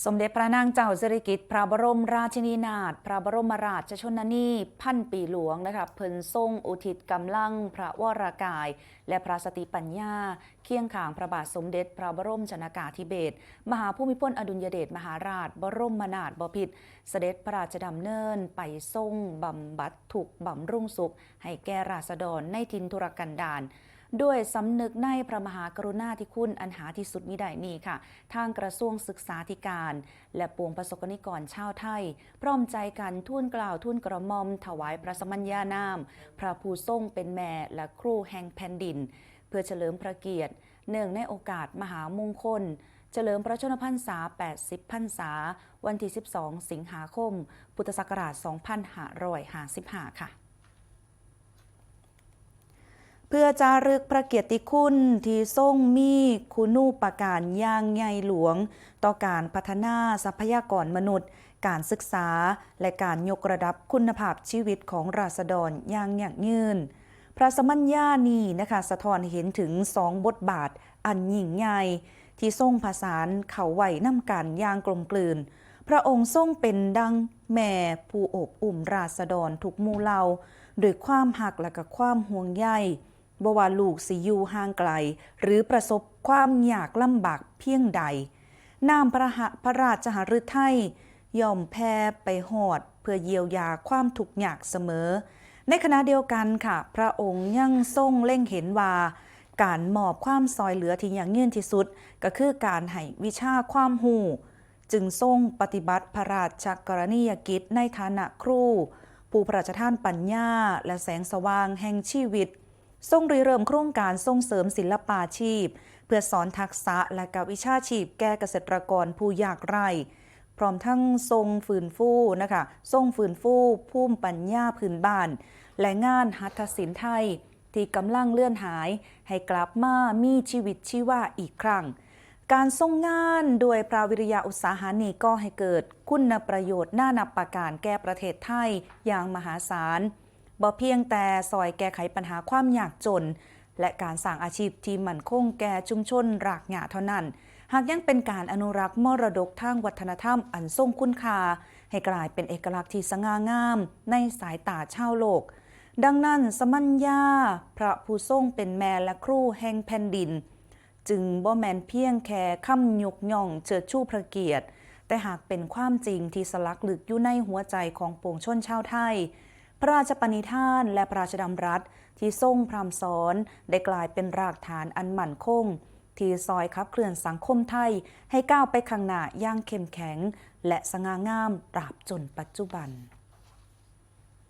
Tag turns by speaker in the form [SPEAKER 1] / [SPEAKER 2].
[SPEAKER 1] สมเด็จพระนางเจ้าสิริกิติ์พระบรมราชินีนาถพระบรมราชชนนีพันปีหลวงนะคะเพิ่นทรงอุทิศกำลังพระวรากายและพระสติปัญญาเคียงข้างพระบาทสมเด็จพระบรมชนกาธิเบศรมหาภูมิพลอดุลยเดชมหาราชบรมนาถบพิตรเสด็จพระราชดำเนินไปทรงบำบัดทุกข์บำรุงสุขให้แก่ราษฎรในถิ่นทุรกันดารด้วยสำนึกในพระมหากรุณาธิคุณอันหาที่สุดมิได้นี้ค่ะทางกระทรวงศึกษาธิการและปวงประสบนิกรชาวไทยพร้อมใจกันทูลกล่าวทูลกระหม่อมถวายพระสมัญญานามพระผู้ทรงเป็นแม่และครูแห่งแผ่นดินเพื่อเฉลิมพระเกียรติเนื่องในโอกาสมหามงคลเฉลิมพระชนมพรรษา80พรรษาวันที่12สิงหาคมพุทธศักราช2555ค่ะเพื่อจารึกพระเกียรติคุณที่ทรงมีคุณูปการอย่างใหญ่หลวงต่อการพัฒนาทรัพยากรมนุษย์การศึกษาและการยกระดับคุณภาพชีวิตของราษฎรอย่างยั่งยืนพระสมัญญานี้นะคะสะท้อนเห็นถึง2บทบาทอันยิ่งใหญ่ที่ทรงผสานเข้าไว้นำกันอย่างกลมกลืนพระองค์ทรงเป็นดังแม่ผู้โอบอุ้มราษฎรทุกหมู่เหล่าด้วยความหักและก็ความห่วงใยบ่ว่าลูกสิอยู่ห่างไกลหรือประสบความยากลำบากเพียงใดนามพระราชหฤทัยย่อมแผ่ไปฮอดเพื่อเยียวยาความทุกข์ยากเสมอในขณะเดียวกันค่ะพระองค์ยังทรงเล็งเห็นว่าการมอบความซอยเหลือที่ยั่งยืนที่สุดก็คือการให้วิชาความรู้จึงทรงปฏิบัติพระราชกรณียกิจในฐานะครูผู้พระราชทานปัญญาและแสงสว่างแห่งชีวิตทรงริเริ่มโครงการส่งเสริมศิลปาชีพเพื่อสอนทักษะและกับวิชาชีพแก่เกษตรกรผู้ยากไร้พร้อมทั้งทรงฟื้นฟูภูมิปัญญาพื้นบ้านและงานหัตถศิลป์ไทยที่กำลังเลื่อนหายให้กลับมามีชีวิตชีวาอีกครั้งการทรงงานโดยพระวิริยะอุตสาหะนี้ก็ให้เกิดคุณประโยชน์น่านับประการแก่ประเทศไทยอย่างมหาศาลบ่เพียงแต่ซอยแก้ไขปัญหาความยากจนและการสร้างอาชีพที่มั่นคงแก่ชุมชนรากหญ้าเท่านั้นหากยังเป็นการอนุรักษ์มรดกทางวัฒนธรรมอันทรงคุณค่าให้กลายเป็นเอกลักษณ์ที่สง่างามในสายตาชาวโลกดังนั้นสมัญญาพระผู้ทรงเป็นแม่และครูแห่งแผ่นดินจึงบ่แม่นเพียงแค่คำยกย่องเชิดชูพระเกียรติแต่หากเป็นความจริงที่สลักลึกอยู่ในหัวใจของปวงชนชาวไทยพระราชปณิธานและพระราชดำรัสที่ทรงพร่ำสอนได้กลายเป็นรากฐานอันมั่นคงที่ซอยขับเคลื่อนสังคมไทยให้ก้าวไปข้างหน้าอย่างเข้มแข็งและสง่างามตราบจนปัจจุบัน